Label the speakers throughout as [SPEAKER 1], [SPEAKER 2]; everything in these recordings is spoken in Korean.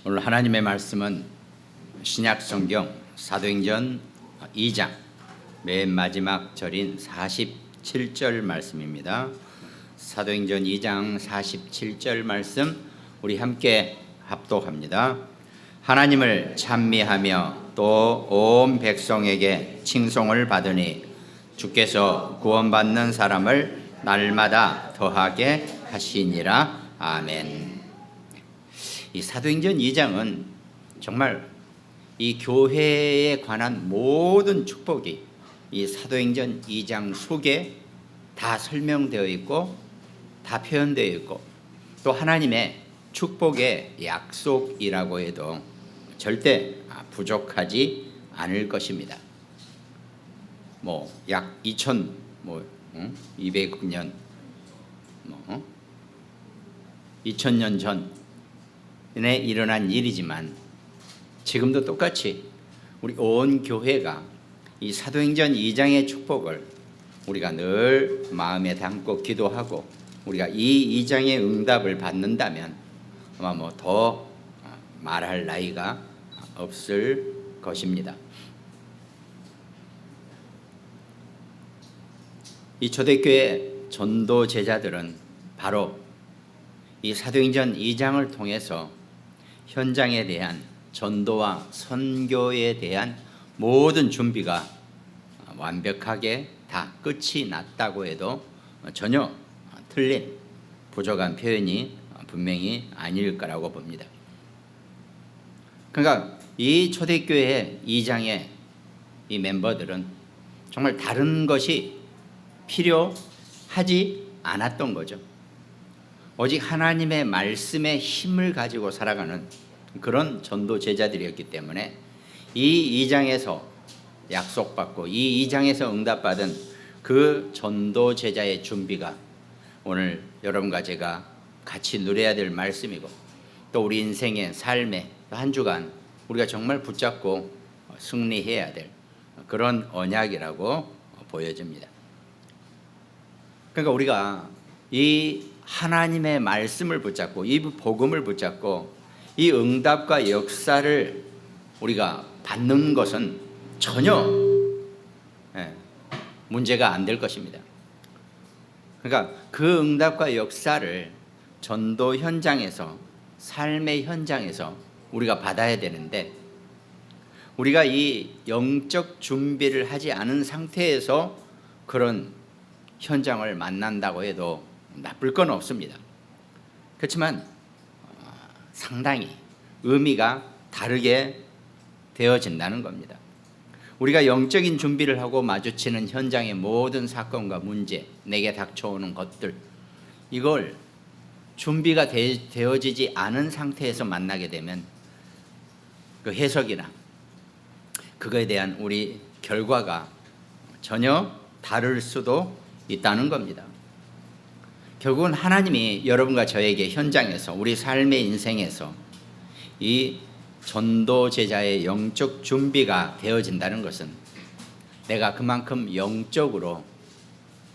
[SPEAKER 1] 오늘 하나님의 말씀은 신약성경 사도행전 2장 맨 마지막 절인 47절 말씀입니다. 사도행전 2장 47절 말씀 우리 함께 합독합니다. 하나님을 찬미하며 또 온 백성에게 칭송을 받으니 주께서 구원받는 사람을 날마다 더하게 하시니라. 아멘. 이 사도행전 2장은 정말 이 교회에 관한 모든 축복이 이 사도행전 2장 속에 다 설명되어 있고 다 표현되어 있고 또 하나님의 축복의 약속이라고 해도 절대 부족하지 않을 것입니다. 약 200년 2000년 전에 일어난 일이지만 지금도 똑같이 우리 온 교회가 이 사도행전 2장의 축복을 우리가 늘 마음에 담고 기도하고 우리가 이 2장의 응답을 받는다면 아마 더 말할 나위가 없을 것입니다. 이 초대교회 전도 제자들은 바로 이 사도행전 2장을 통해서 현장에 대한 전도와 선교에 대한 모든 준비가 완벽하게 다 끝이 났다고 해도 전혀 틀린 부족한 표현이 분명히 아닐 거라고 봅니다. 그러니까 이 초대교회 2장의 이 멤버들은 정말 다른 것이 필요하지 않았던 거죠. 오직 하나님의 말씀의 힘을 가지고 살아가는 그런 전도 제자들이었기 때문에 이 2장에서 약속받고 이 2장에서 응답받은 그 전도 제자의 준비가 오늘 여러분과 제가 같이 누려야 될 말씀이고 또 우리 인생의 삶의 한 주간 우리가 정말 붙잡고 승리해야 될 그런 언약이라고 보여집니다. 그러니까 우리가 이 하나님의 말씀을 붙잡고 이 복음을 붙잡고 이 응답과 역사를 우리가 받는 것은 전혀 문제가 안 될 것입니다. 그러니까 그 응답과 역사를 전도 현장에서 삶의 현장에서 우리가 받아야 되는데 우리가 이 영적 준비를 하지 않은 상태에서 그런 현장을 만난다고 해도 나쁠 건 없습니다. 그렇지만 상당히 의미가 다르게 되어진다는 겁니다. 우리가 영적인 준비를 하고 마주치는 현장의 모든 사건과 문제, 내게 닥쳐오는 것들 이걸 준비가 되어지지 않은 상태에서 만나게 되면 그 해석이나 그거에 대한 우리 결과가 전혀 다를 수도 있다는 겁니다. 결국은 하나님이 여러분과 저에게 현장에서 우리 삶의 인생에서 이 전도 제자의 영적 준비가 되어진다는 것은 내가 그만큼 영적으로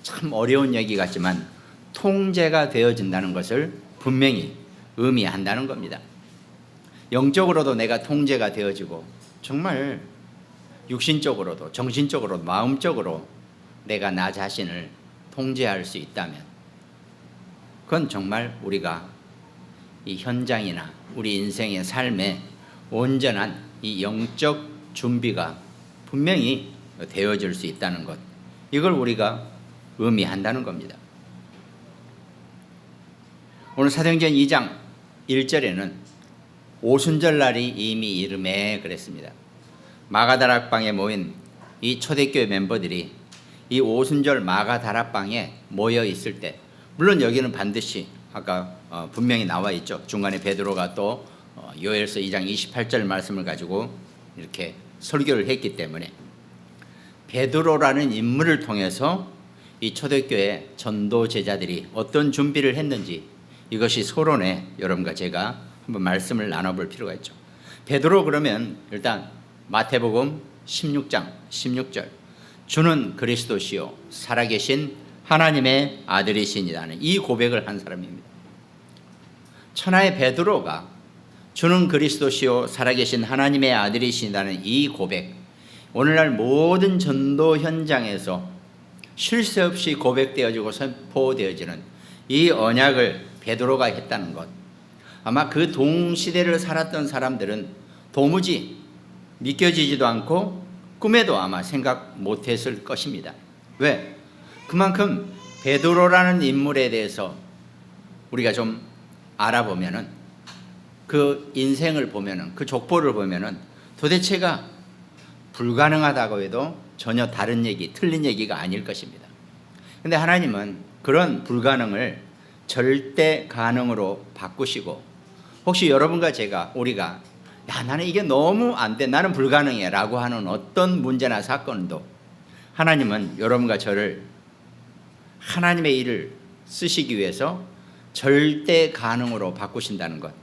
[SPEAKER 1] 참 어려운 얘기 같지만 통제가 되어진다는 것을 분명히 의미한다는 겁니다. 영적으로도 내가 통제가 되어지고 정말 육신적으로도 정신적으로도 마음적으로 내가 나 자신을 통제할 수 있다면 그건 정말 우리가 이 현장이나 우리 인생의 삶에 온전한 이 영적 준비가 분명히 되어질 수 있다는 것 이걸 우리가 의미한다는 겁니다. 오늘 사도행전 2장 1절에는 오순절날이 이미 이르매 그랬습니다. 마가다락방에 모인 이 초대교회 멤버들이 이 오순절 마가다락방에 모여 있을 때 물론 여기는 반드시 아까 분명히 나와 있죠. 중간에 베드로가 또 요엘서 2장 28절 말씀을 가지고 이렇게 설교를 했기 때문에 베드로라는 인물을 통해서 이 초대교회 전도 제자들이 어떤 준비를 했는지 이것이 서론에 여러분과 제가 한번 말씀을 나눠볼 필요가 있죠. 베드로 그러면 일단 마태복음 16장 16절 주는 그리스도시요 살아계신 하나님의 아들이시니라는 이 고백을 한 사람입니다. 천하의 베드로가 주는 그리스도시요 살아계신 하나님의 아들이시다는 이 고백, 오늘날 모든 전도 현장에서 쉴 새 없이 고백되어지고 선포되어지는 이 언약을 베드로가 했다는 것, 아마 그 동시대를 살았던 사람들은 도무지 믿겨지지도 않고 꿈에도 아마 생각 못했을 것입니다. 왜? 그만큼 베드로라는 인물에 대해서 우리가 좀 알아보면은, 그 인생을 보면은, 그 족보를 보면은 도대체가 불가능하다고 해도 전혀 다른 얘기, 틀린 얘기가 아닐 것입니다. 근데 하나님은 그런 불가능을 절대 가능으로 바꾸시고, 혹시 여러분과 제가, 우리가 야, 나는 이게 너무 안 돼, 나는 불가능해 라고 하는 어떤 문제나 사건도 하나님은 여러분과 저를 하나님의 일을 쓰시기 위해서 절대 가능으로 바꾸신다는 것,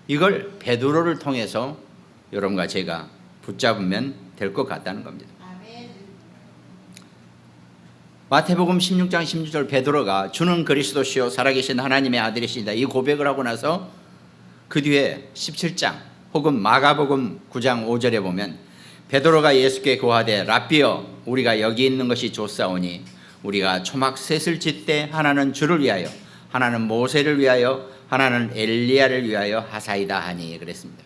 [SPEAKER 1] 이걸 베드로를 통해서 여러분과 제가 붙잡으면 될 것 같다는 겁니다. 마태복음 16장 16절, 베드로가 주는 그리스도시요 살아계신 하나님의 아들이시다 이 고백을 하고 나서 그 뒤에 17장 혹은 마가복음 9장 5절에 보면 베드로가 예수께 고하되 랍비여 우리가 여기 있는 것이 좋사오니 우리가 초막 셋을 짓되 하나는 주를 위하여 하나는 모세를 위하여 하나는 엘리야를 위하여 하사이다 하니 그랬습니다.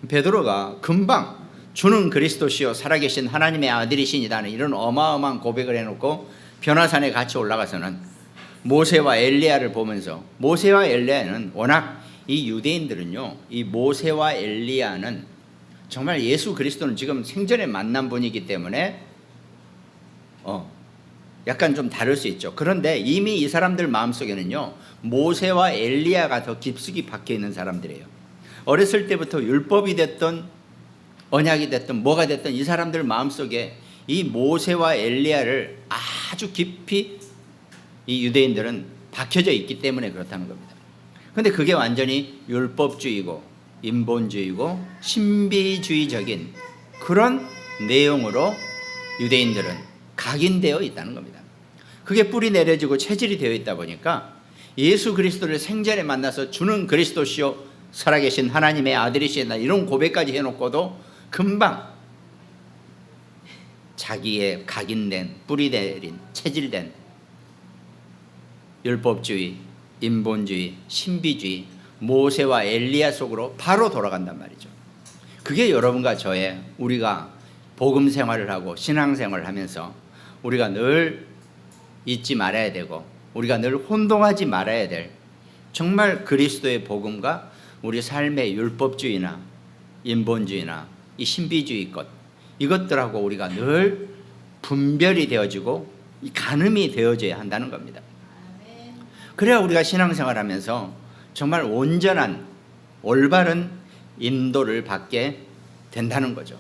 [SPEAKER 1] 베드로가 금방 주는 그리스도시요 살아계신 하나님의 아들이시니다는 이런 어마어마한 고백을 해놓고 변화산에 같이 올라가서는 모세와 엘리야를 보면서, 모세와 엘리야는 워낙 이 유대인들은요, 이 모세와 엘리야는 정말 예수 그리스도는 지금 생전에 만난 분이기 때문에 약간 좀 다를 수 있죠. 그런데 이미 이 사람들 마음속에는요, 모세와 엘리야가 더 깊숙이 박혀 있는 사람들이에요. 어렸을 때부터 율법이 됐던 언약이 됐든 뭐가 됐든 이 사람들 마음속에 이 모세와 엘리야를 아주 깊이 이 유대인들은 박혀져 있기 때문에 그렇다는 겁니다. 그런데 그게 완전히 율법주의고 인본주의고 신비주의적인 그런 내용으로 유대인들은 각인되어 있다는 겁니다. 그게 뿌리 내려지고 체질이 되어 있다 보니까 예수 그리스도를 생전에 만나서 주는 그리스도시요 살아계신 하나님의 아들이시다 이런 고백까지 해놓고도 금방 자기의 각인된 뿌리 내린 체질된 율법주의, 인본주의, 신비주의, 모세와 엘리야 속으로 바로 돌아간단 말이죠. 그게 여러분과 저의, 우리가 복음 생활을 하고 신앙생활을 하면서 우리가 늘 잊지 말아야 되고 우리가 늘 혼동하지 말아야 될 정말 그리스도의 복음과 우리 삶의 율법주의나 인본주의나 이 신비주의 것, 이것들하고 우리가 늘 분별이 되어지고 가늠이 되어져야 한다는 겁니다. 그래야 우리가 신앙생활하면서 정말 온전한 올바른 인도를 받게 된다는 거죠.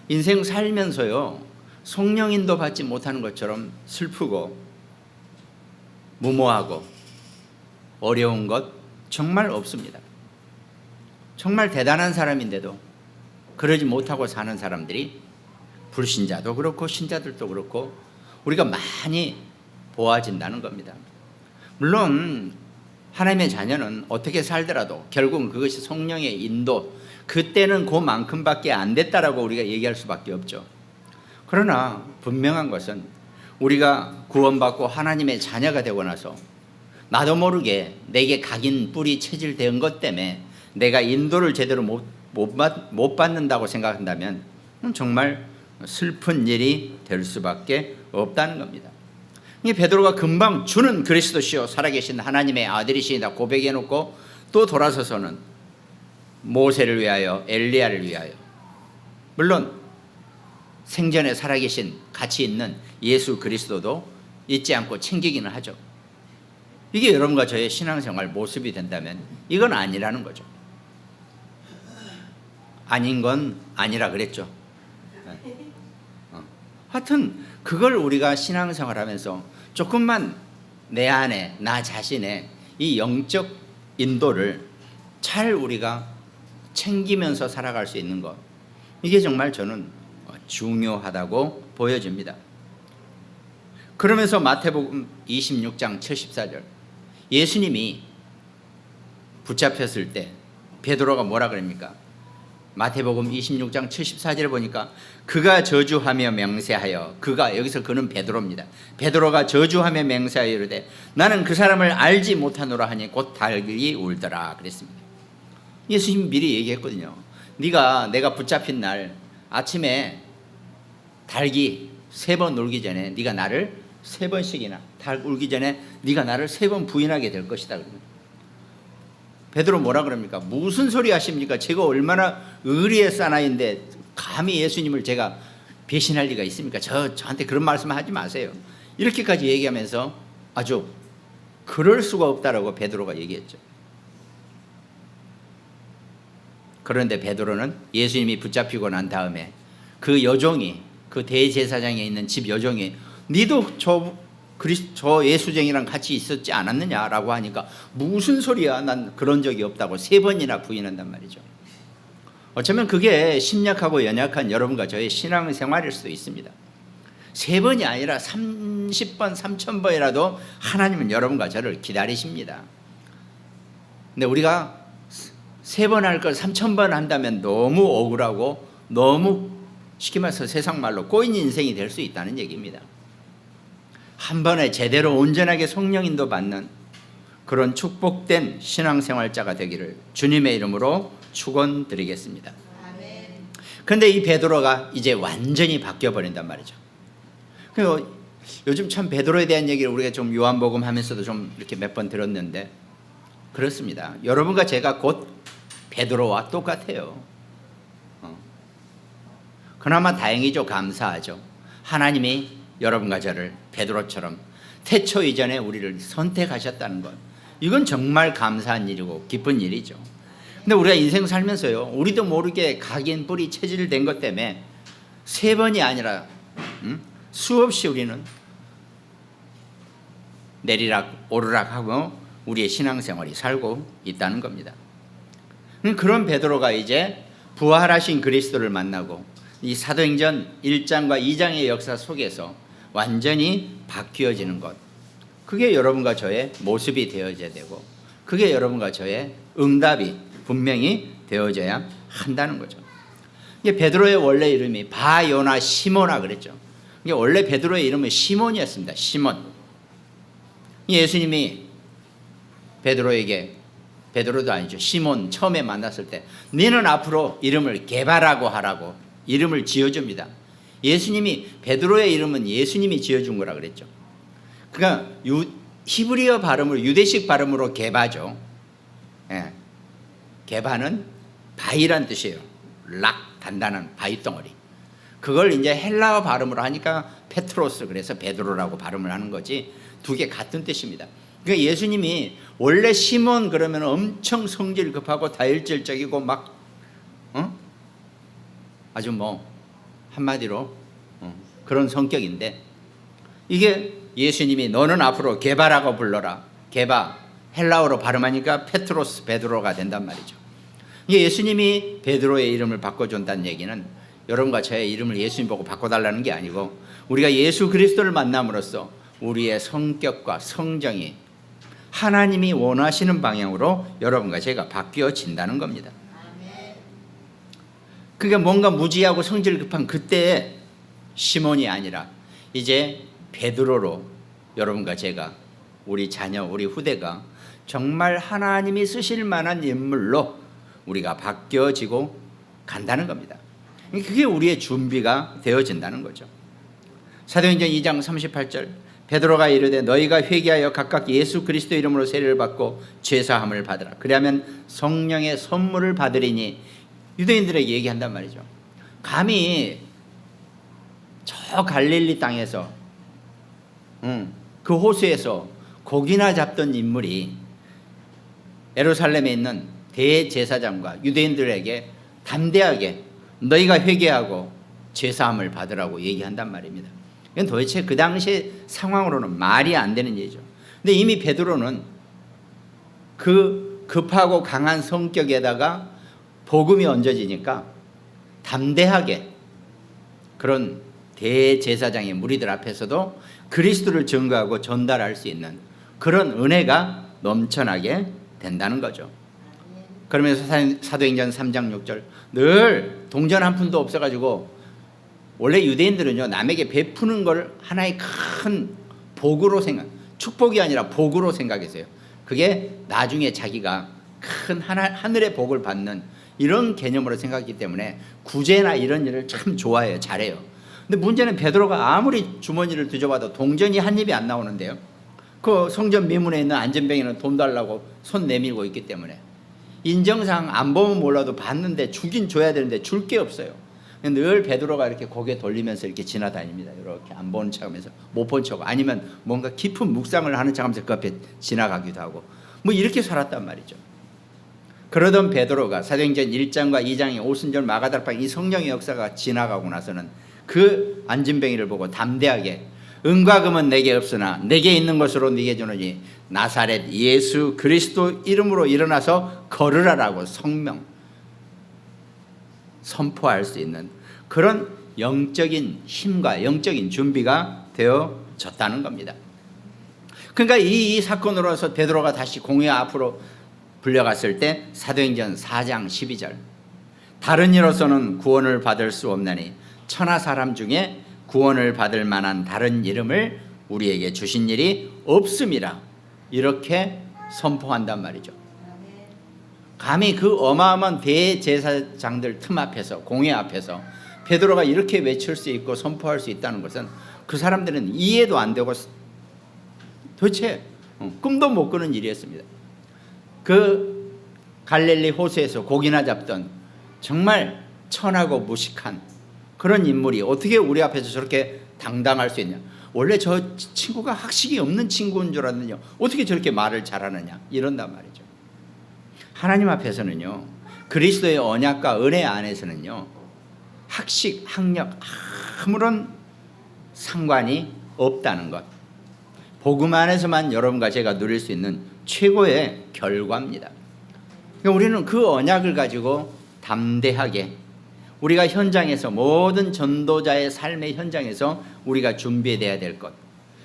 [SPEAKER 1] 인생 살면서요, 성령 인도 받지 못하는 것처럼 슬프고 무모하고 어려운 것 정말 없습니다. 정말 대단한 사람인데도 그러지 못하고 사는 사람들이 불신자도 그렇고 신자들도 그렇고 우리가 많이 보아진다는 겁니다. 물론 하나님의 자녀는 어떻게 살더라도 결국은 그것이 성령의 인도, 그때는 그만큼밖에 안 됐다라고 우리가 얘기할 수밖에 없죠. 그러나 분명한 것은 우리가 구원받고 하나님의 자녀가 되고 나서 나도 모르게 내게 각인 뿌리 체질된 것 때문에 내가 인도를 제대로 못 받는다고 생각한다면 정말 슬픈 일이 될 수밖에 없다는 겁니다. 이 베드로가 금방 주는 그리스도시요 살아계신 하나님의 아들이시다 고백해놓고 또 돌아서서는 모세를 위하여 엘리야를 위하여, 물론 생전에 살아계신 가치 있는 예수 그리스도도 잊지 않고 챙기기는 하죠. 이게 여러분과 저의 신앙생활 모습이 된다면 이건 아니라는 거죠. 아닌 건 아니라 그랬죠. 하여튼 그걸 우리가 신앙생활하면서 조금만 내 안에 나 자신의 이 영적 인도를 잘 우리가 챙기면서 살아갈 수 있는 것, 이게 정말 저는 중요하다고 보여집니다. 그러면서 마태복음 26장 74절, 예수님이 붙잡혔을 때 베드로가 뭐라 그럽니까? 마태복음 26장 74절에 보니까 그가 저주하며 맹세하여, 그가 여기서 그는 베드로입니다. 베드로가 저주하며 맹세하여 이르되 나는 그 사람을 알지 못하노라 하니 곧 닭이 울더라 그랬습니다. 예수님이 미리 얘기했거든요. 내가 붙잡힌 날 아침에 닭이 3번 울기 전에 네가 나를 3번씩이나, 닭 울기 전에 네가 나를 3번 부인하게 될 것이다. 베드로 뭐라 그럽니까? 무슨 소리 하십니까? 제가 얼마나 의리의 사나이인데 감히 예수님을 제가 배신할 리가 있습니까? 저한테 그런 말씀 하지 마세요. 이렇게까지 얘기하면서 아주 그럴 수가 없다라고 베드로가 얘기했죠. 그런데 베드로는 예수님이 붙잡히고 난 다음에 그 여종이, 그 대제사장에 있는 집 여종이 니도 저 예수쟁이랑 같이 있었지 않았느냐라고 하니까 무슨 소리야, 난 그런 적이 없다고 3번이나 부인한단 말이죠. 어쩌면 그게 심약하고 연약한 여러분과 저의 신앙생활일 수도 있습니다. 3번이 아니라 30번 3000번이라도 하나님은 여러분과 저를 기다리십니다. 근데 우리가 3번 할 걸 3000번 한다면 너무 억울하고 너무 쉽게 말해서 세상 말로 꼬인 인생이 될 수 있다는 얘기입니다. 한 번에 제대로 온전하게 성령인도 받는 그런 축복된 신앙생활자가 되기를 주님의 이름으로 축원드리겠습니다. 그런데 이 베드로가 이제 완전히 바뀌어버린단 말이죠. 그리고 요즘 참 베드로에 대한 얘기를 우리가 좀 요한복음 하면서도 좀 이렇게 몇 번 들었는데 그렇습니다. 여러분과 제가 곧 베드로와 똑같아요. 그나마 다행이죠. 감사하죠. 하나님이 여러분과 저를 베드로처럼 태초 이전에 우리를 선택하셨다는 것, 이건 정말 감사한 일이고 기쁜 일이죠. 근데 우리가 인생 살면서요, 우리도 모르게 각인 뿌리 체질된 것 때문에 3번이 아니라 수없이 우리는 내리락 오르락 하고 우리의 신앙생활이 살고 있다는 겁니다. 그런 베드로가 이제 부활하신 그리스도를 만나고 이 사도행전 1장과 2장의 역사 속에서 완전히 바뀌어지는 것, 그게 여러분과 저의 모습이 되어져야 되고 그게 여러분과 저의 응답이 분명히 되어져야 한다는 거죠. 이게 베드로의 원래 이름이 바요나 시모나 그랬죠. 이게 원래 베드로의 이름은 시몬이었습니다. 시몬. 예수님이 베드로에게, 베드로도 아니죠, 시몬 처음에 만났을 때 너는 앞으로 이름을 게바라고 하라고 이름을 지어줍니다. 예수님이, 베드로의 이름은 예수님이 지어준 거라 그랬죠. 그러니까 히브리어 발음으로, 유대식 발음으로 게바죠. 예. 게바는 바위란 뜻이에요. 락, 단단한 바위 덩어리. 그걸 이제 헬라어 발음으로 하니까 페트로스, 그래서 베드로라고 발음을 하는 거지, 두 개 같은 뜻입니다. 그러니까 예수님이 원래 시몬 그러면 엄청 성질 급하고 다혈질적이고 막 아주 뭐 한마디로 그런 성격인데, 이게 예수님이 너는 앞으로 게바라고 불러라. 게바 헬라어로 발음하니까 페트로스, 베드로가 된단 말이죠. 이게 예수님이 베드로의 이름을 바꿔준다는 얘기는 여러분과 저의 이름을 예수님 보고 바꿔달라는 게 아니고 우리가 예수 그리스도를 만남으로써 우리의 성격과 성정이 하나님이 원하시는 방향으로 여러분과 제가 바뀌어진다는 겁니다. 그게 뭔가 무지하고 성질 급한 그때의 시몬이 아니라 이제 베드로로 여러분과 제가, 우리 자녀, 우리 후대가 정말 하나님이 쓰실 만한 인물로 우리가 바뀌어지고 간다는 겁니다. 그게 우리의 준비가 되어진다는 거죠. 사도행전 2장 38절, 베드로가 이르되 너희가 회개하여 각각 예수 그리스도 이름으로 세례를 받고 죄사함을 받으라. 그리하면 성령의 선물을 받으리니, 유대인들에게 얘기한단 말이죠. 감히 저 갈릴리 땅에서 그 호수에서 고기나 잡던 인물이 예루살렘에 있는 대제사장과 유대인들에게 담대하게 너희가 회개하고 죄사함을 받으라고 얘기한단 말입니다. 이건 도대체 그 당시 상황으로는 말이 안 되는 얘기죠. 근데 이미 베드로는 그 급하고 강한 성격에다가 복음이 얹어지니까 담대하게 그런 대제사장의 무리들 앞에서도 그리스도를 증거하고 전달할 수 있는 그런 은혜가 넘쳐나게 된다는 거죠. 그러면서 사도행전 3장 6절 늘 동전 한 푼도 없어가지고 원래 유대인들은요 남에게 베푸는 걸 하나의 큰 복으로 축복이 아니라 복으로 생각했어요. 그게 나중에 자기가 큰 하늘의 복을 받는 이런 개념으로 생각했기 때문에 구제나 이런 일을 참 좋아해요. 잘해요. 근데 문제는 베드로가 아무리 주머니를 뒤져봐도 동전이 한 입이 안 나오는데요. 그 성전 미문에 있는 안전뱅이는 돈 달라고 손 내밀고 있기 때문에 인정상 안 보면 몰라도 봤는데 주긴 줘야 되는데 줄 게 없어요. 늘 베드로가 이렇게 고개 돌리면서 이렇게 지나다닙니다. 이렇게 안 보는 척하면서 못 본 척, 아니면 뭔가 깊은 묵상을 하는 척하면서 그 앞에 지나가기도 하고 뭐 이렇게 살았단 말이죠. 그러던 베드로가 사도행전 1장과 2장의 오순절 마가다락방 이 성령의 역사가 지나가고 나서는 그 안진뱅이를 보고 담대하게 은과 금은 내게 없으나 내게 있는 것으로 네게 주노니 나사렛 예수 그리스도 이름으로 일어나서 걸으라라고 선포할 수 있는 그런 영적인 힘과 영적인 준비가 되어졌다는 겁니다. 그러니까 이 사건으로서 베드로가 다시 공회 앞으로 불려갔을 때 사도행전 4장 12절 다른 이로서는 구원을 받을 수 없나니 천하 사람 중에 구원을 받을 만한 다른 이름을 우리에게 주신 일이 없음이라 이렇게 선포한단 말이죠. 감히 그 어마어마한 대제사장들 틈 앞에서 공회 앞에서 베드로가 이렇게 외칠 수 있고 선포할 수 있다는 것은 그 사람들은 이해도 안 되고 도대체 꿈도 못 꾸는 일이었습니다. 그 갈릴리 호수에서 고기나 잡던 정말 천하고 무식한 그런 인물이 어떻게 우리 앞에서 저렇게 당당할 수 있냐. 원래 저 친구가 학식이 없는 친구인 줄 알았느냐. 어떻게 저렇게 말을 잘하느냐 이런단 말이죠. 하나님 앞에서는요 그리스도의 언약과 은혜 안에서는요 학식, 학력 아무런 상관이 없다는 것, 복음 안에서만 여러분과 제가 누릴 수 있는 최고의 결과입니다. 그러니까 우리는 그 언약을 가지고 담대하게 우리가 현장에서 모든 전도자의 삶의 현장에서 우리가 준비해야 될 것,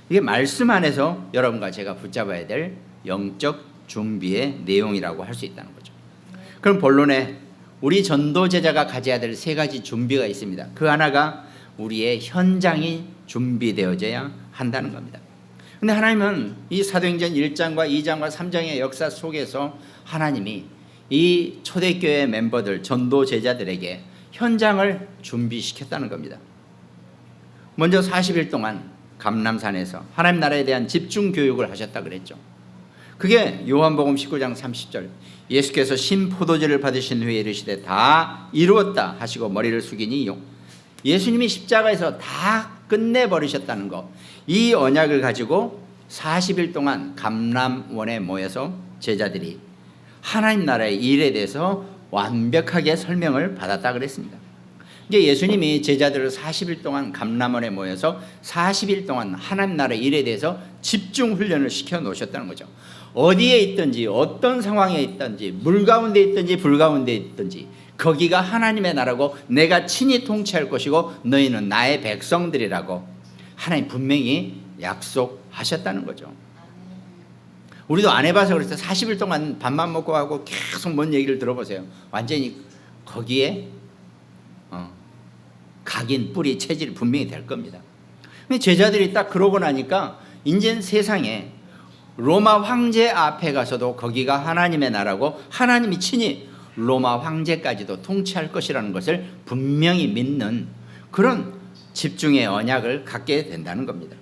[SPEAKER 1] 이게 말씀 안에서 여러분과 제가 붙잡아야 될 영적 준비의 내용이라고 할 수 있다는 거죠. 그럼 본론에 우리 전도 제자가 가져야 될 세 가지 준비가 있습니다. 그 하나가 우리의 현장이 준비되어져야 한다는 겁니다. 근데 하나님은 이 사도행전 1장과 2장과 3장의 역사 속에서 하나님이 이 초대교회 멤버들 전도 제자들에게 현장을 준비시켰다는 겁니다. 먼저 40일 동안 감람산에서 하나님 나라에 대한 집중 교육을 하셨다 그랬죠. 그게 요한복음 19장 30절 예수께서 신포도주를 받으신 후에 이르시되 다 이루었다 하시고 머리를 숙이니 예수님이 십자가에서 다 끝내버리셨다는 거, 이 언약을 가지고 40일 동안 감람원에 모여서 제자들이 하나님 나라의 일에 대해서 완벽하게 설명을 받았다 그랬습니다. 이게 예수님이 제자들을 40일 동안 감람원에 모여서 40일 동안 하나님 나라의 일에 대해서 집중 훈련을 시켜 놓으셨다는 거죠. 어디에 있든지 어떤 상황에 있든지 물 가운데 있든지 불 가운데 있든지 거기가 하나님의 나라고 내가 친히 통치할 것이고 너희는 나의 백성들이라고 하나님 분명히 약속하셨다는 거죠. 우리도 안 해봐서 그래서 40일 동안 밥만 먹고 하고 계속 뭔 얘기를 들어보세요. 완전히 거기에 각인, 뿌리, 체질이 분명히 될 겁니다. 근데 제자들이 딱 그러고 나니까 이제는 세상에 로마 황제 앞에 가서도 거기가 하나님의 나라고 하나님이 친히 로마 황제까지도 통치할 것이라는 것을 분명히 믿는 그런 집중의 언약을 갖게 된다는 겁니다.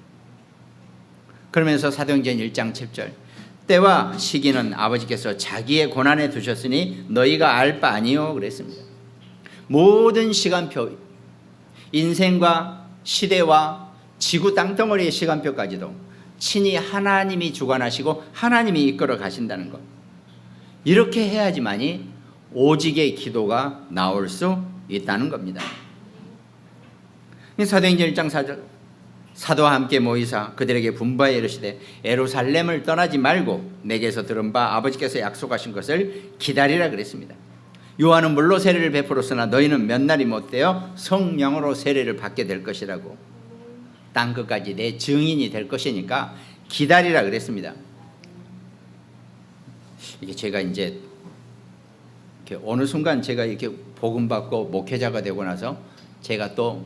[SPEAKER 1] 그러면서 사도행전 1장 7절 때와 시기는 아버지께서 자기의 고난에 두셨으니 너희가 알 바 아니요 그랬습니다. 모든 시간표, 인생과 시대와 지구 땅덩어리의 시간표까지도 친히 하나님이 주관하시고 하나님이 이끌어 가신다는 것, 이렇게 해야지만이 오직의 기도가 나올 수 있다는 겁니다. 사도행전 1장 4절 사도와 함께 모이사 그들에게 분부하여 이르시되 예루살렘을 떠나지 말고 내게서 들은 바 아버지께서 약속하신 것을 기다리라 그랬습니다. 요한은 물로 세례를 베풀었으나 너희는 몇 날이 못되어 성령으로 세례를 받게 될 것이라고, 땅 끝까지 내 증인이 될 것이니까 기다리라 그랬습니다. 이게 제가 이제 이렇게 어느 순간 제가 이렇게 복음 받고 목회자가 되고 나서 제가 또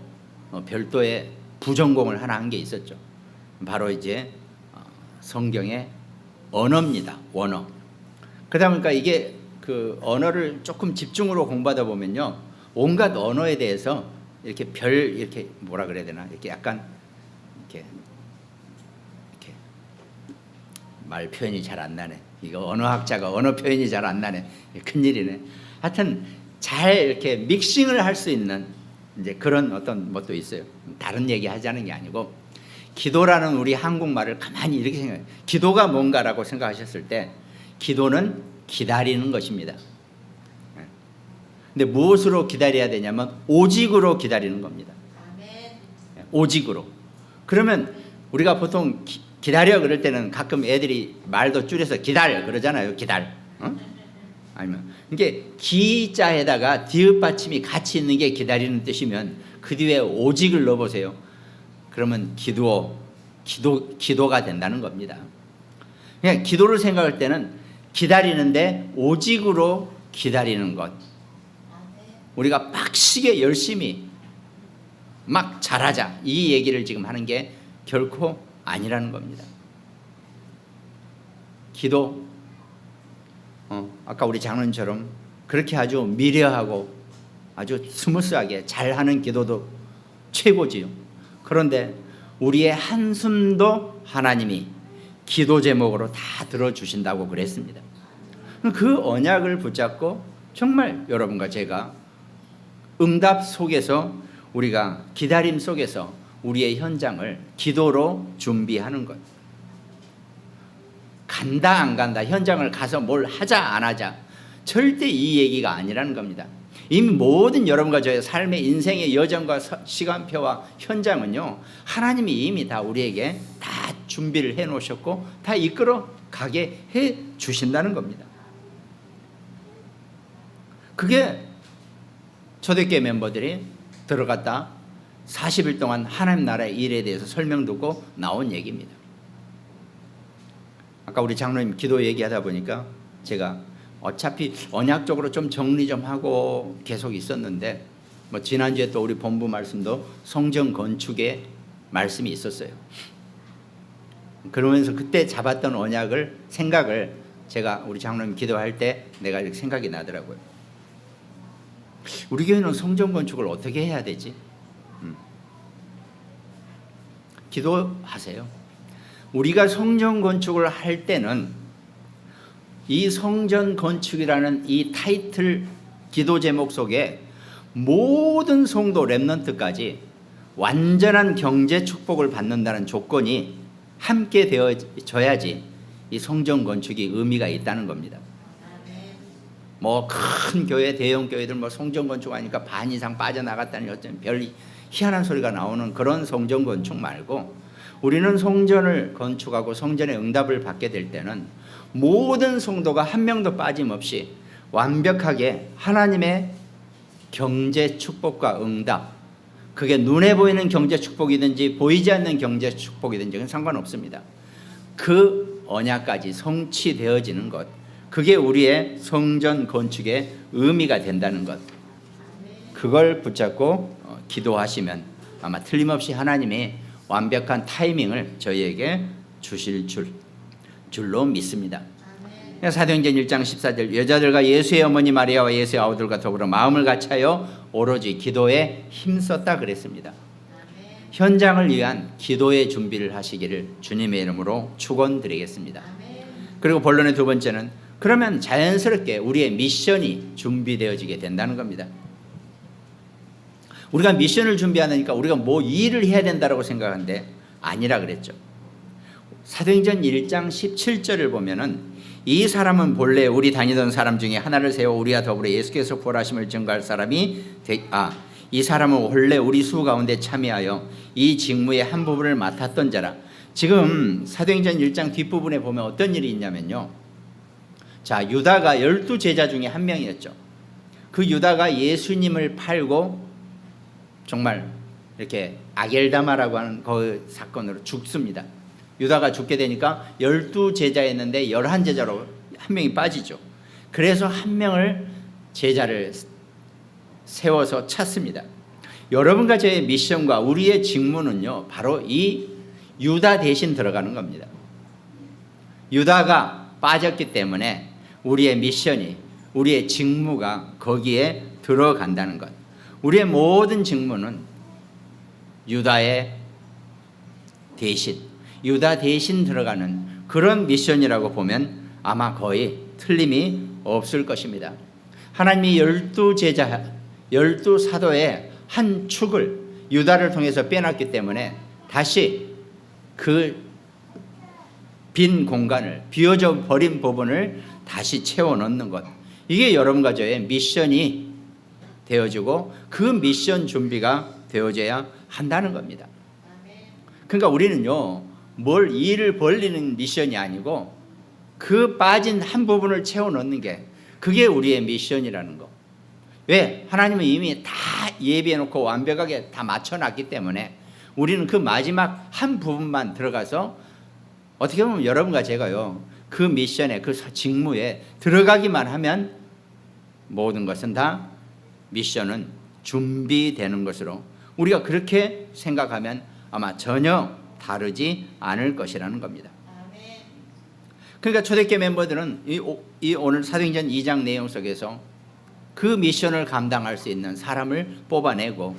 [SPEAKER 1] 별도의 부전공을 하나 한 게 있었죠. 바로 이제 성경의 언어입니다. 원어. 그러다 보니까 이게 그 언어를 조금 집중으로 공부하다 보면요, 온갖 언어에 대해서 이렇게 이렇게 뭐라 그래야 되나, 이렇게 약간 이렇게 말 표현이 잘 안 나네. 이거 언어학자가 언어 표현이 잘 안 나네. 큰일이네. 하여튼 잘 이렇게 믹싱을 할 수 있는 이제 그런 어떤 것도 있어요. 다른 얘기 하자는 게 아니고, 기도라는 우리 한국말을 가만히 이렇게 생각해요. 기도가 뭔가라고 생각하셨을 때 기도는 기다리는 것입니다. 근데 무엇으로 기다려야 되냐면 오직으로 기다리는 겁니다. 오직으로. 그러면 우리가 보통 기다려 그럴 때는 가끔 애들이 말도 줄여서 기다려 그러잖아요. 기다려. 아니면 이게 기자에다가 디귿 받침이 같이 있는 게 기다리는 뜻이면 그 뒤에 오직을 넣어보세요. 그러면 기도가 된다는 겁니다. 그냥 기도를 생각할 때는 기다리는데 오직으로 기다리는 것. 우리가 빡시게 열심히 막 잘하자 이 얘기를 지금 하는 게 결코 아니라는 겁니다. 기도, 아까 우리 장로님처럼 그렇게 아주 미려하고 아주 스무스하게 잘하는 기도도 최고지요. 그런데 우리의 한숨도 하나님이 기도 제목으로 다 들어주신다고 그랬습니다. 그 언약을 붙잡고 정말 여러분과 제가 응답 속에서, 우리가 기다림 속에서 우리의 현장을 기도로 준비하는 것. 간다 안 간다, 현장을 가서 뭘 하자 안 하자, 절대 이 얘기가 아니라는 겁니다. 이미 모든 여러분과 저의 삶의 인생의 여정과 시간표와 현장은요, 하나님이 이미 다 우리에게 다 준비를 해 놓으셨고 다 이끌어 가게 해 주신다는 겁니다. 그게 초대교회 멤버들이 들어갔다 40일 동안 하나님 나라의 일에 대해서 설명 듣고 나온 얘기입니다. 아까 우리 장로님 기도 얘기하다 보니까 제가 어차피 언약적으로 좀 정리 좀 하고 계속 있었는데, 뭐 지난주에 또 우리 본부 말씀도 성전 건축의 말씀이 있었어요. 그러면서 그때 잡았던 언약을, 생각을 제가 우리 장로님 기도할 때 내가 이렇게 생각이 나더라고요. 우리 교회는 성전 건축을 어떻게 해야 되지? 기도하세요. 우리가 성전 건축을 할 때는 이 성전 건축이라는 이 타이틀 기도 제목 속에 모든 성도 렘넌트까지 완전한 경제 축복을 받는다는 조건이 함께 되어져야지 이 성전 건축이 의미가 있다는 겁니다. 뭐 큰 교회, 대형 교회들 뭐 성전 건축하니까 반 이상 빠져나갔다는 어떤 별 희한한 소리가 나오는 그런 성전 건축 말고, 우리는 성전을 건축하고 성전의 응답을 받게 될 때는 모든 성도가 한 명도 빠짐없이 완벽하게 하나님의 경제 축복과 응답, 그게 눈에 보이는 경제 축복이든지 보이지 않는 경제 축복이든지 상관없습니다. 그 언약까지 성취되어지는 것, 그게 우리의 성전 건축의 의미가 된다는 것, 그걸 붙잡고 기도하시면 아마 틀림없이 하나님이 완벽한 타이밍을 저희에게 주실 줄로 믿습니다. 사도행전 1장 14절, 여자들과 예수의 어머니 마리아와 예수의 아우들과 더불어 마음을 같이하여 오로지 기도에 힘썼다 그랬습니다. 현장을 위한 기도의 준비를 하시기를 주님의 이름으로 축원드리겠습니다. 그리고 본론의 두 번째는, 그러면 자연스럽게 우리의 미션이 준비되어지게 된다는 겁니다. 우리가 미션을 준비하니까 우리가 뭐 일을 해야 된다고 생각하는데 아니라 그랬죠. 사도행전 1장 17절을 보면은, 이 사람은 본래 우리 다니던 사람 중에 하나를 세워 우리와 더불어 예수께서 부활하심을 증거할 사람이 이 사람은 원래 우리 수 가운데 참여하여 이 직무의 한 부분을 맡았던 자라. 지금 사도행전 1장 뒷부분에 보면 어떤 일이 있냐면요, 자, 유다가 12제자 중에 한 명이었죠. 그 유다가 예수님을 팔고 정말 이렇게 아겔다마라고 하는 그 사건으로 죽습니다. 유다가 죽게 되니까 12제자였는데 11제자로 한 명이 빠지죠. 그래서 한 명을 제자를 세워서 찾습니다. 여러분과 저의 미션과 우리의 직무는요, 바로 이 유다 대신 들어가는 겁니다. 유다가 빠졌기 때문에 우리의 미션이, 우리의 직무가 거기에 들어간다는 것. 우리의 모든 직무는 유다의 대신, 유다 대신 들어가는 그런 미션이라고 보면 아마 거의 틀림이 없을 것입니다. 하나님이 12제자, 12사도의 한 축을 유다를 통해서 빼놨기 때문에 다시 그 빈 공간을, 비어져 버린 부분을 다시 채워 넣는 것. 이게 여러분과 저의 미션이 되어지고 그 미션 준비가 되어져야 한다는 겁니다. 그러니까 우리는요, 뭘 일을 벌리는 미션이 아니고 그 빠진 한 부분을 채워 넣는 게 그게 우리의 미션이라는 거. 왜? 하나님은 이미 다 예비해 놓고 완벽하게 다 맞춰놨기 때문에 우리는 그 마지막 한 부분만 들어가서 어떻게 보면 여러분과 제가요, 그 미션에, 그 직무에 들어가기만 하면 모든 것은 다 미션은 준비되는 것으로 우리가 그렇게 생각하면 아마 전혀 다르지 않을 것이라는 겁니다. 그러니까 초대교회 멤버들은 이 오늘 사도행전 2장 내용 속에서 그 미션을 감당할 수 있는 사람을 뽑아내고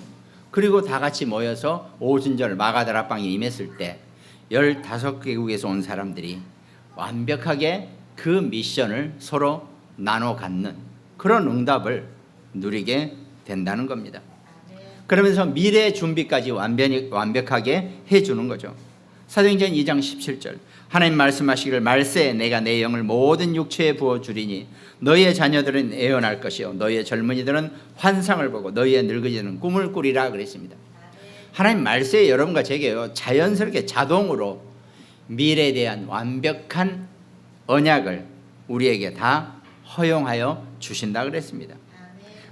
[SPEAKER 1] 그리고 다 같이 모여서 오순절 마가다락방에 임했을 때 15개국에서 온 사람들이 완벽하게 그 미션을 서로 나눠 갖는 그런 응답을 누리게 된다는 겁니다. 그러면서 미래 준비까지 완벽하게 해주는 거죠. 사도행전 2장 17절 하나님 말씀하시기를 말세 내가 내 영을 모든 육체에 부어주리니 너희의 자녀들은 애언할 것이요 너희의 젊은이들은 환상을 보고 너희의 늙은이들은 꿈을 꾸리라 그랬습니다. 하나님 말세에 여러분과 제게요, 자연스럽게 자동으로 미래에 대한 완벽한 언약을 우리에게 다 허용하여 주신다 그랬습니다.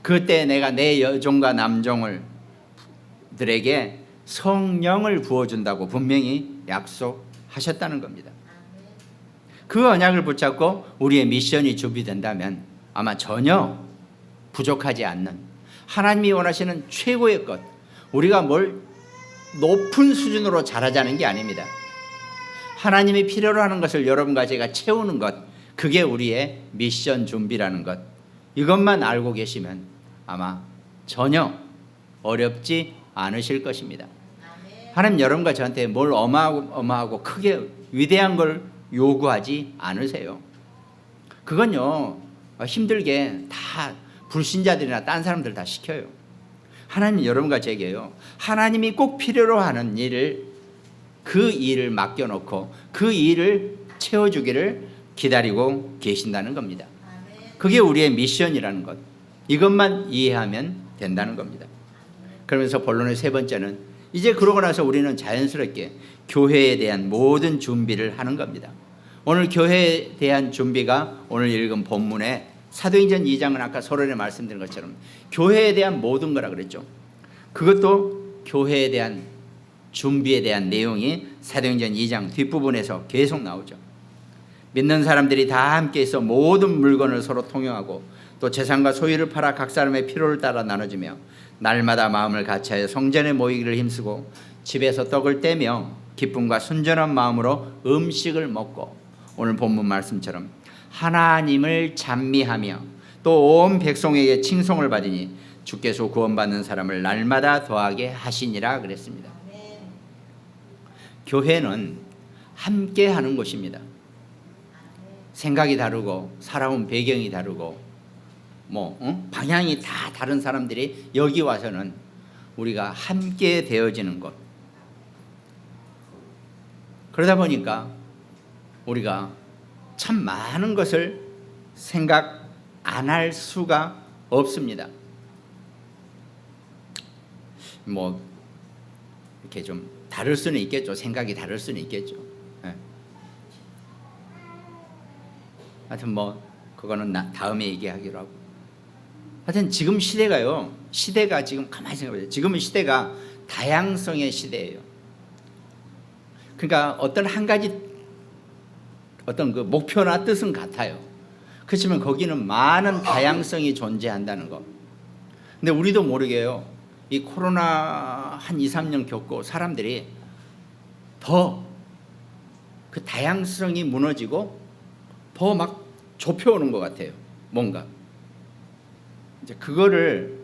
[SPEAKER 1] 그때 내가 내 여종과 남종들에게 성령을 부어준다고 분명히 약속하셨다는 겁니다. 그 언약을 붙잡고 우리의 미션이 준비된다면 아마 전혀 부족하지 않는 하나님이 원하시는 최고의 것, 우리가 뭘 높은 수준으로 잘하자는 게 아닙니다. 하나님이 필요로 하는 것을 여러분과 제가 채우는 것, 그게 우리의 미션 준비라는 것. 이것만 알고 계시면 아마 전혀 어렵지 않으실 것입니다. 하나님 여러분과 저한테 뭘 어마하고 크게 위대한 걸 요구하지 않으세요. 그건요, 힘들게 다 불신자들이나 딴 사람들 다 시켜요. 하나님 여러분과 제게요, 하나님이 꼭 필요로 하는 일을, 그 일을 맡겨놓고 그 일을 채워주기를 기다리고 계신다는 겁니다. 그게 우리의 미션이라는 것, 이것만 이해하면 된다는 겁니다. 그러면서 본론의 세 번째는 이제 그러고 나서 우리는 자연스럽게 교회에 대한 모든 준비를 하는 겁니다. 오늘 교회에 대한 준비가 오늘 읽은 본문에 사도행전 2장은 아까 서론에 말씀드린 것처럼 교회에 대한 모든 거라 그랬죠. 그것도 교회에 대한 준비에 대한 내용이 사도행전 2장 뒷부분에서 계속 나오죠. 믿는 사람들이 다 함께해서 모든 물건을 서로 통용하고 또 재산과 소유를 팔아 각 사람의 필요를 따라 나눠주며 날마다 마음을 같이하여 성전에 모이기를 힘쓰고 집에서 떡을 떼며 기쁨과 순전한 마음으로 음식을 먹고 오늘 본문 말씀처럼 하나님을 찬미하며 또 온 백성에게 칭송을 받으니 주께서 구원받는 사람을 날마다 더하게 하시니라 그랬습니다. 교회는 함께 하는 곳입니다. 생각이 다르고 살아온 배경이 다르고 방향이 다 다른 사람들이 여기 와서는 우리가 함께 되어지는 것. 그러다 보니까 우리가 참 많은 것을 생각 안 할 수가 없습니다. 이렇게 좀 다를 수는 있겠죠. 생각이 다를 수는 있겠죠. 하여튼 그거는 다음에 얘기하기로 하고. 하여튼 지금 시대가 지금 가만히 생각해보세요. 지금은 시대가 다양성의 시대예요. 그러니까 어떤 한 가지 어떤 그 목표나 뜻은 같아요. 그렇지만 거기는 많은 다양성이 존재한다는 거. 근데 우리도 모르게요, 이 코로나 한 2, 3년 겪고 사람들이 더 그 다양성이 무너지고 더 막 좁혀오는 것 같아요. 뭔가 이제 그거를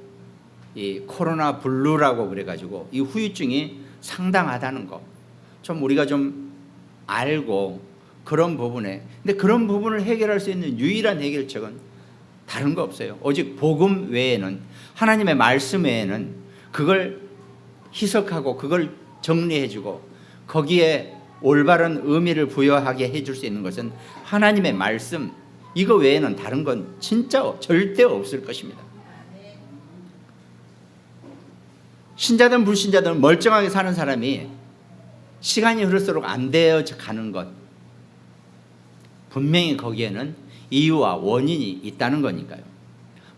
[SPEAKER 1] 이 코로나 블루라고 그래가지고 이 후유증이 상당하다는 거 좀 우리가 좀 알고, 그런 부분에, 근데 그런 부분을 해결할 수 있는 유일한 해결책은 다른 거 없어요. 오직 복음 외에는, 하나님의 말씀 외에는 그걸 희석하고 그걸 정리해주고 거기에 올바른 의미를 부여하게 해줄 수 있는 것은 하나님의 말씀, 이거 외에는 다른 건 진짜 절대 없을 것입니다. 신자든 불신자든 멀쩡하게 사는 사람이 시간이 흐를수록 안 되어 가는 것, 분명히 거기에는 이유와 원인이 있다는 거니까요.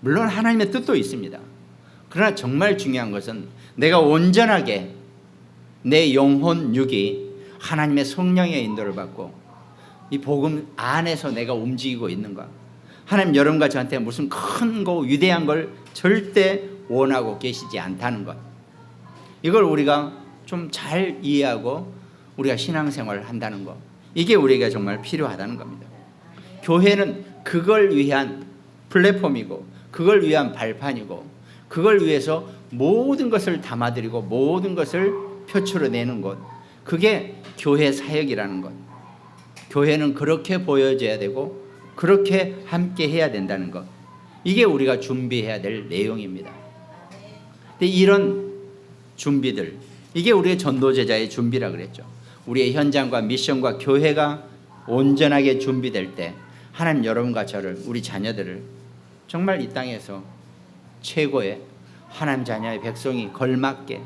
[SPEAKER 1] 물론 하나님의 뜻도 있습니다. 그러나 정말 중요한 것은 내가 온전하게 내 영혼 육이 하나님의 성령의 인도를 받고 이 복음 안에서 내가 움직이고 있는가. 하나님 여러분과 저한테 무슨 큰 거 위대한 걸 절대 원하고 계시지 않다는 것, 이걸 우리가 좀 잘 이해하고 우리가 신앙생활을 한다는 것, 이게 우리에게 정말 필요하다는 겁니다. 교회는 그걸 위한 플랫폼이고 그걸 위한 발판이고 그걸 위해서 모든 것을 담아드리고 모든 것을 표출해내는 것, 그게 교회 사역이라는 것. 교회는 그렇게 보여져야 되고 그렇게 함께 해야 된다는 것, 이게 우리가 준비해야 될 내용입니다. 근데 이런 준비들, 이게 우리의 전도제자의 준비라 그랬죠. 우리의 현장과 미션과 교회가 온전하게 준비될 때 하나님 여러분과 저를, 우리 자녀들을 정말 이 땅에서 최고의 하나님 자녀의 백성이 걸맞게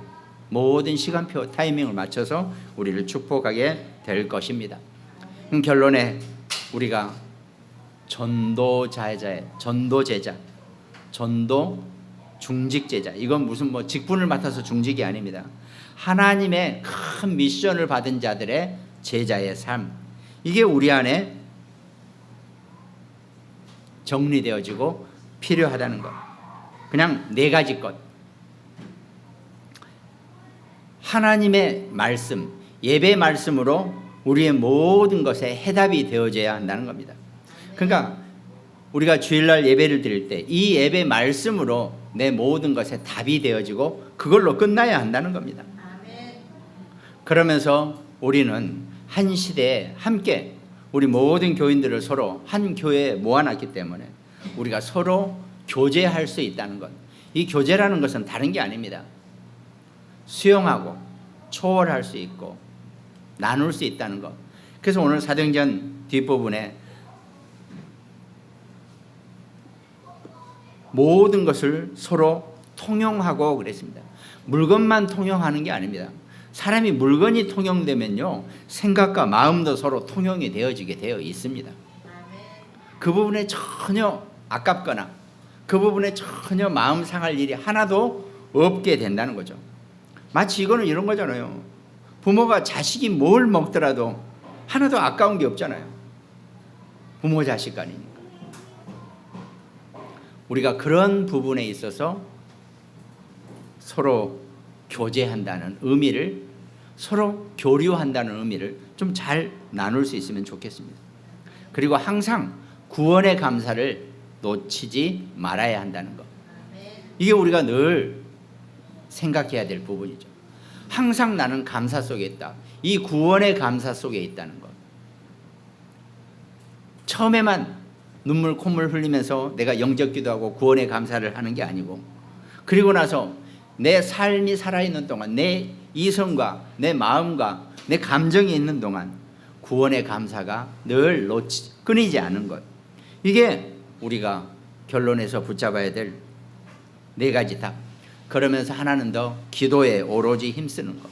[SPEAKER 1] 모든 시간표 타이밍을 맞춰서 우리를 축복하게 될 것입니다. 결론에 우리가 전도제자, 전도 중직제자, 이건 무슨 뭐 직분을 맡아서 중직이 아닙니다. 하나님의 큰 미션을 받은 자들의 제자의 삶, 이게 우리 안에 정리되어지고 필요하다는 것. 그냥 네 가지 것. 하나님의 말씀, 예배 말씀으로 우리의 모든 것에 해답이 되어져야 한다는 겁니다. 그러니까 우리가 주일날 예배를 드릴 때 이 예배 말씀으로 내 모든 것에 답이 되어지고 그걸로 끝나야 한다는 겁니다. 그러면서 우리는 한 시대에 함께 우리 모든 교인들을 서로 한 교회에 모아놨기 때문에 우리가 서로 교제할 수 있다는 것. 이 교제라는 것은 다른 게 아닙니다. 수용하고 초월할 수 있고 나눌 수 있다는 것. 그래서 오늘 사도행전 뒷부분에 모든 것을 서로 통용하고 그랬습니다. 물건만 통용하는 게 아닙니다. 사람이 물건이 통용되면요, 생각과 마음도 서로 통용이 되어지게 되어 있습니다. 그 부분에 전혀 아깝거나 그 부분에 전혀 마음 상할 일이 하나도 없게 된다는 거죠. 마치 이거는 이런 거잖아요. 부모가 자식이 뭘 먹더라도 하나도 아까운 게 없잖아요. 부모 자식 간이니까. 우리가 그런 부분에 있어서 서로 교제한다는 의미를, 서로 교류한다는 의미를 좀 잘 나눌 수 있으면 좋겠습니다. 그리고 항상 구원의 감사를 놓치지 말아야 한다는 것. 이게 우리가 늘 생각해야 될 부분이죠. 항상 나는 감사 속에 있다. 이 구원의 감사 속에 있다는 것. 처음에만 눈물 콧물 흘리면서 내가 영접 기도하고 구원의 감사를 하는 게 아니고, 그리고 나서 내 삶이 살아있는 동안, 내 이성과 내 마음과 내 감정이 있는 동안 구원의 감사가 늘 끊이지 않은 것. 이게 우리가 결론에서 붙잡아야 될 네 가지 답. 그러면서 하나는 더 기도에 오로지 힘쓰는 것.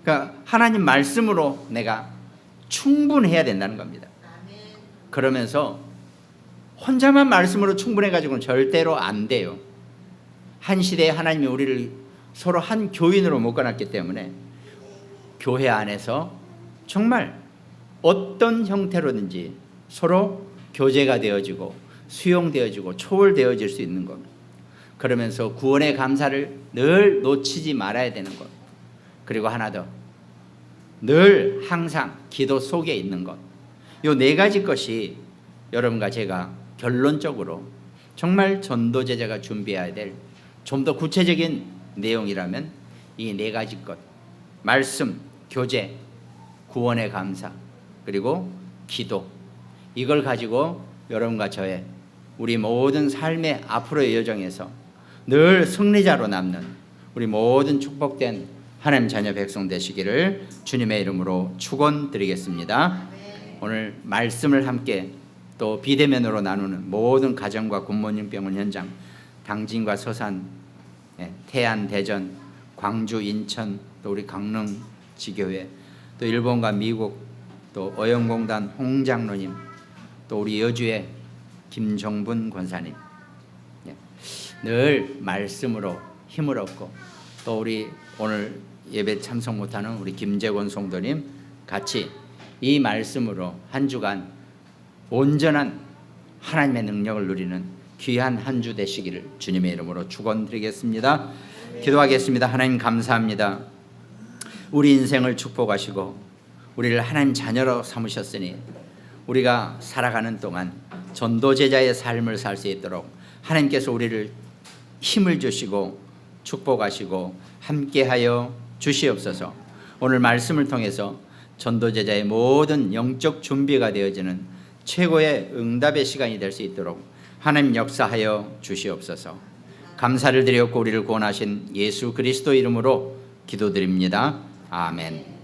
[SPEAKER 1] 그러니까 하나님 말씀으로 내가 충분해야 된다는 겁니다. 그러면서 혼자만 말씀으로 충분해가지고는 절대로 안 돼요. 한 시대에 하나님이 우리를 서로 한 교인으로 묶어놨기 때문에 교회 안에서 정말 어떤 형태로든지 서로 교제가 되어지고 수용되어지고 초월되어질 수 있는 것. 그러면서 구원의 감사를 늘 놓치지 말아야 되는 것. 그리고 하나 더, 늘 항상 기도 속에 있는 것. 이 네 가지 것이 여러분과 제가 결론적으로 정말 전도제자가 준비해야 될 좀 더 구체적인 내용이라면 이 네 가지 것, 말씀, 교제, 구원의 감사, 그리고 기도, 이걸 가지고 여러분과 저의 우리 모든 삶의 앞으로의 여정에서 늘 승리자로 남는 우리 모든 축복된 하나님 자녀 백성 되시기를 주님의 이름으로 축원드리겠습니다. 오늘 말씀을 함께 또 비대면으로 나누는 모든 가정과 굿모닝 병원 현장, 당진과 서산, 태안, 대전, 광주, 인천, 또 우리 강릉 지교회, 또 일본과 미국, 또 어영공단 홍장로님, 또 우리 여주의 김종분 권사님, 늘 말씀으로 힘을 얻고, 또 우리 오늘 예배 참석 못하는 우리 김재권 성도님 같이 이 말씀으로 한 주간 온전한 하나님의 능력을 누리는 귀한 한 주 되시기를 주님의 이름으로 축원드리겠습니다. 기도하겠습니다. 하나님 감사합니다. 우리 인생을 축복하시고 우리를 하나님 자녀로 삼으셨으니 우리가 살아가는 동안 전도제자의 삶을 살 수 있도록 하나님께서 우리를 힘을 주시고 축복하시고 함께하여 주시옵소서. 오늘 말씀을 통해서 전도제자의 모든 영적 준비가 되어지는 최고의 응답의 시간이 될 수 있도록 하나님 역사하여 주시옵소서. 감사를 드렸고 우리를 구원하신 예수 그리스도 이름으로 기도드립니다. 아멘.